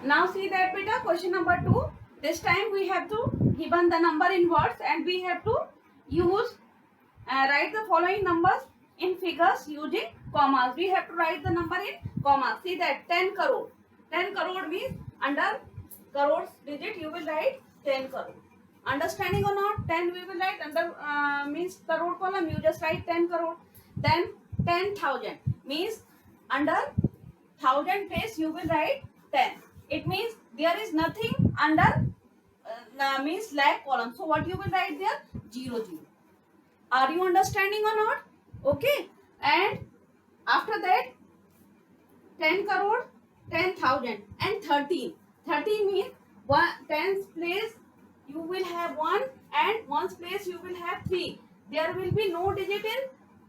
Now see that beta, question number 2. This time we have to given the number in words and we have to use write the following numbers in figures using commas. We have to write the number in commas. See that 10 crore. 10 crore means under crores digit you will write 10 crore. Understanding or not? 10 we will write under means crore column you just write 10 crore. Then 10,000 means under 1000 place you will write 10. It means there is nothing under means lakh column. So what you will write there? 0 0. Are you understanding or not? Okay. And after that 10 crore, 10,000 and 13. 13 means one, 10th place you will have 1 and 1st place you will have 3. There will be no digit in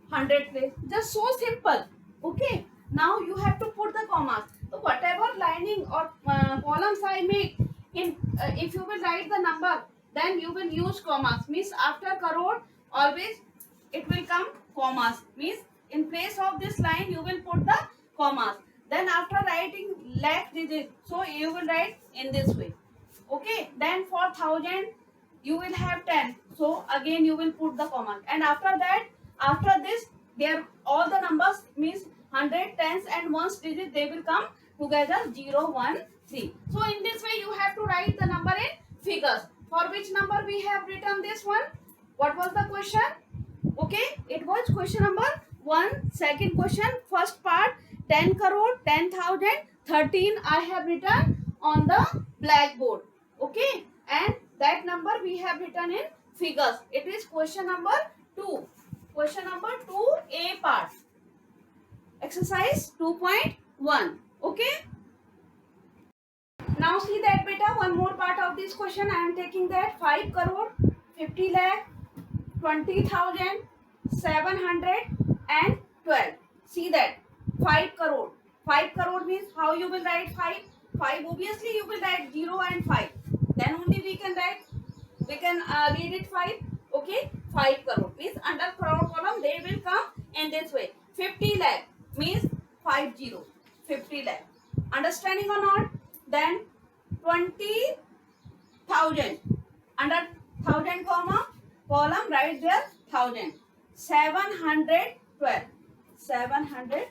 100 place. Just so simple. Okay. Now you have to put the commas. So whatever lining or columns I make, in if you will write the number, then you will use commas. Means after crore always it will come commas. Means in place of this line you will put the commas. Then after writing lakh digit, so you will write in this way. Okay. Then for 1000 you will have 10. So again you will put the commas. And after that, after this, there all the numbers means 100, tens and ones digit they will come together 0, 1, 3. So in this way you have to write the number in figures. For which number we have written this one? What was the question? Okay, it was question number 1. Second question, first part 10 crore, 10,000, 13 I have written on the blackboard. Okay, and that number we have written in figures. It is question number 2. Question number 2A part. Exercise 2.1. Okay. Now see that beta, one more part of this question. I am taking that 5 crore, 50 lakh, 20,000, 712. See that 5 crore. 5 crore means how you will write 5? 5 obviously you will write 0 and 5. Then only we can write, we can read it 5. Okay, 5 crore means under crore column they will come in this way. 50 lakh means 50. 50 lakh. Understanding or not? Then 20,000 under 1000 comma column write there 1000. 712. 712.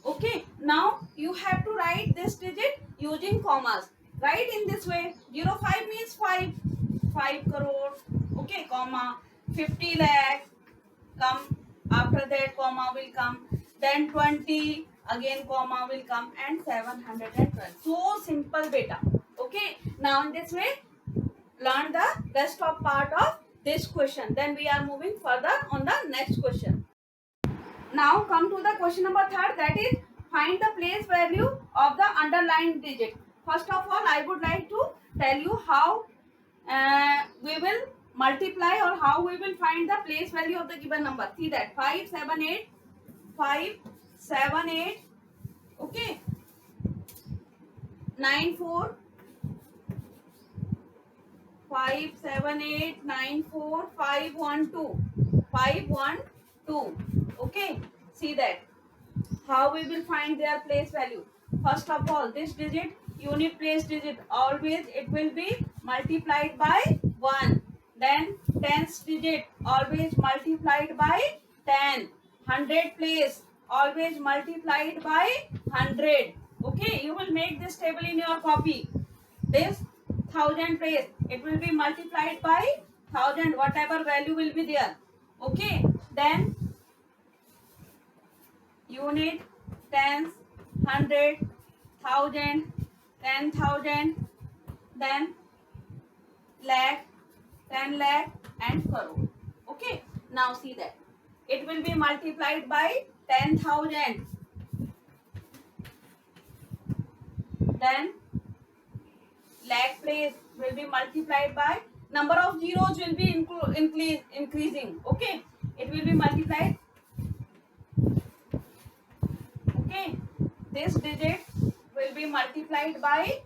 Okay, now you have to write this digit using commas. Write in this way. 05 means 5. 5 crore. Okay, comma. 50 lakh. Come. After that comma will come. Then 20. Again comma will come. And 712. So simple beta. Okay. Now in this way, learn the rest of part of this question. Then we are moving further on the next question. Now come to the question number 3, that is find the place value of the underlined digit. First of all, I would like to tell you how we will multiply or how we will find the place value of the given number. See that 578, 578, okay, 94, 578, 94, 512, 512. Okay, see that how we will find their place value. First of all, this digit, unit place digit, always it will be multiplied by 1. Then tens digit, always multiplied by 10. 100 place, always multiplied by 100. Okay, you will make this table in your copy. This 1000 place, it will be multiplied by 1000, whatever value will be there. Okay, then unit, tens, 100, 1000, 10,000, then lakh, 10 lakh and crore. Okay, now see that it will be multiplied by 10,000, then lakh place will be multiplied by, number of zeros will be increasing. Okay, it will be multiplied. Okay, this digit will be multiplied by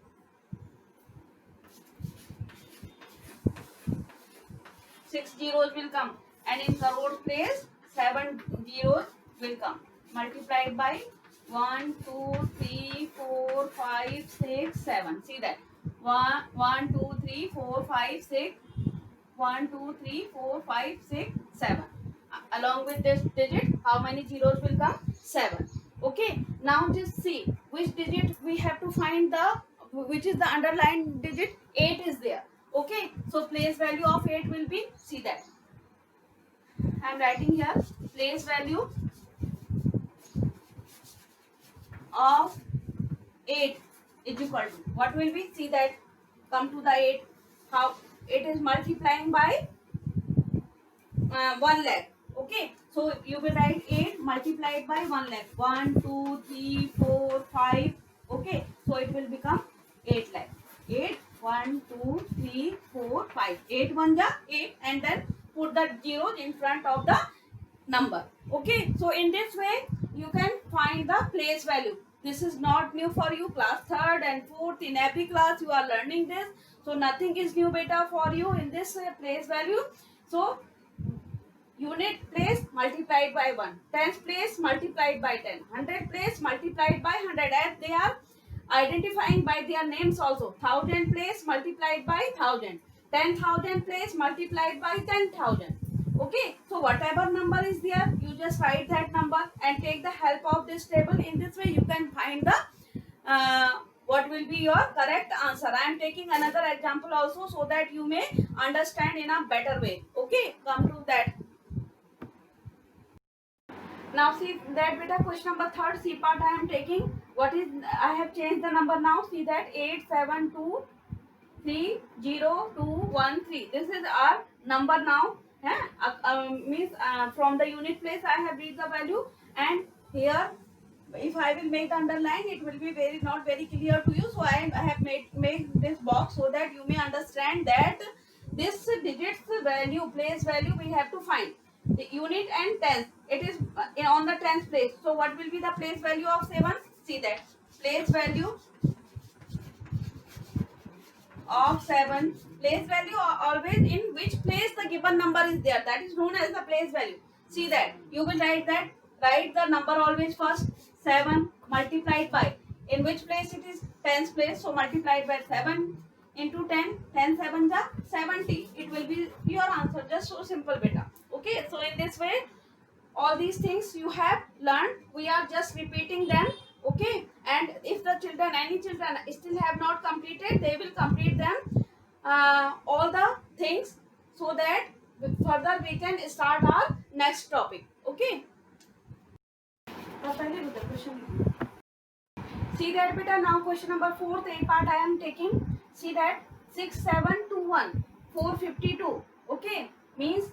6 zeros will come, and in crore place 7 zeros will come, multiplied by 1, 2, 3, 4, 5, 6, 7. See that 1, 2, 3, 4, 5, 6. 1, 2, 3, 4, 5, 6, 7. Along with this digit, how many zeros will come? 7. Okay. Now just see which digit we have to find which is the underlined digit. 8 is there. Okay. So place value of 8 will be, see that. I am writing here place value of 8 is equal to, what will be? See that, come to the 8, how it is multiplying by 1 lakh. Okay, so you will write 8 multiplied by 1 lakh. 1, 2, 3, 4, 5. Okay, so it will become 8 lakh. 8, 1, 2, 3, 4, 5. 8 1 ja 8, and then put the zeros in front of the number. Okay, so in this way you can find the place value. This is not new for you. Class 3rd and 4th, in every class you are learning this. So nothing is new beta for you in this place value. So unit place multiplied by 1, tens place multiplied by 10, 100 place multiplied by 100, as they are identifying by their names also. 1000 place multiplied by 1000, 10,000 place multiplied by 10,000. Okay, so whatever number is there, you just write that number and take the help of this table. In this way you can find the what will be your correct answer. I am taking another example also so that you may understand in a better way. Okay, come to that. Now see that beta, question number 3rd C part I am taking. What is, I have changed the number now. See that 87230213. This is our number now. Means from the unit place I have read the value, and here if I will make the underline, it will be not very clear to you. So I have made this box so that you may understand that this digits value, place value, we have to find the unit and tens. It is on the tens place. So what will be the place value of 7? See that place value of 7. Place value always in which place the given number is there, that is known as the place value. See that you will write the number always first. 7 multiplied by, in which place it is? Tens place. So multiplied by 7 into 10, 10 7 ja 70. It will be your answer. Just so simple beta. Okay, so in this way all these things you have learned, we are just repeating them. Okay, and if the children, any children still have not completed, they will complete them all the things, so that further we can start our next topic. Okay, see that beta, now question number 4th A part I am taking. See that 6721 452. Okay, means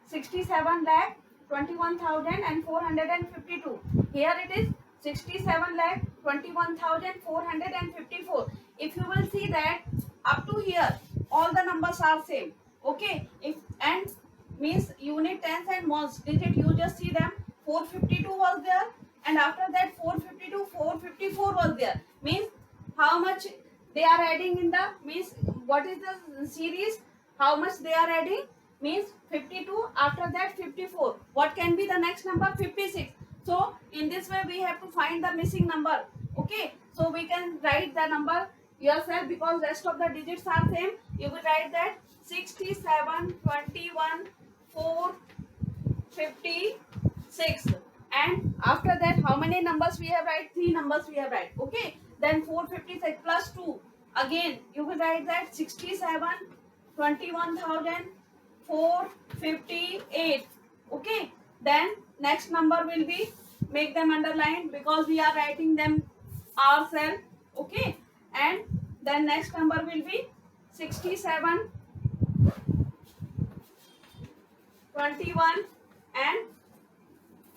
67 lakh 21,452. Here it is 67 lakh 21,454. If you will see that up to here all the numbers are same. Okay, if and means unit, tens and ones digit, you just see them. 452 was there, and after that 452 454 was there. Means how much they are adding in the, means what is the series, how much they are adding, means 52, after that 54. What can be the next number? 56. So in this way we have to find the missing number. Okay, so we can write the number yourself because rest of the digits are same. You will write that 67 21 456, and after that how many numbers we have write? 3 numbers we have write. Okay, then 456 plus 2, again you will write that 67 21,458. Okay, then next number will be, make them underline because we are writing them ourselves. Okay, and then next number will be 67 21 and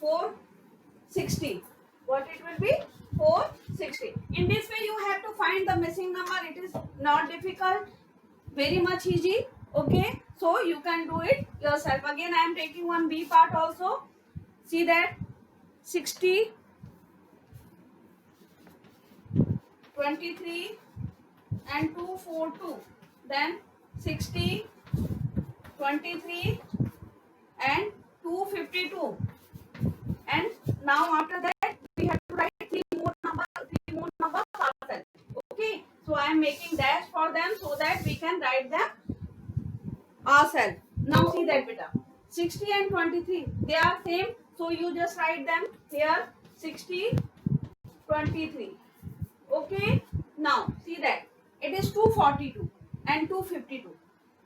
460. What it will be? 460. In this way you have to find the missing number. It is not difficult, very much easy. Okay, so you can do it yourself. Again I am taking one B part also. See that 60 23 and 242, then 60 23 and 252, and now after that So I am making dash for them so that we can write them ourselves. Now see that beta. 60 and 23, they are same. So you just write them here 60, 23. Okay. Now see that it is 242 and 252.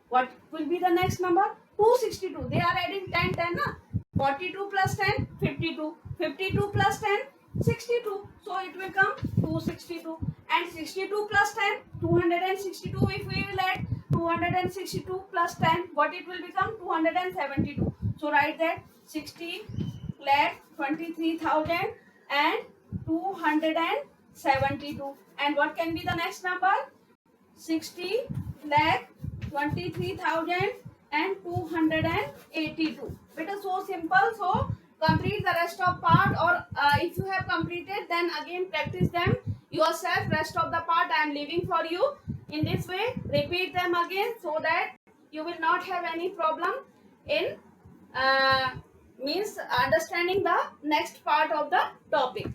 What will be the next number? 262. They are adding 10, 10 na? 42 plus 10, 52. 52 plus 10, 62. So it will come 262. And 62 plus 10, 262. If we will add 262 plus 10, what it will become? 272. So write that 60 lakh 23,000 and 272. And what can be the next number? 60 lakh 23,000 and 282. It is so simple. So complete the rest of part, or if you have completed, then again practice them yourself. Rest of the part I am leaving for you. In this way, repeat them again so that you will not have any problem in means understanding the next part of the topic.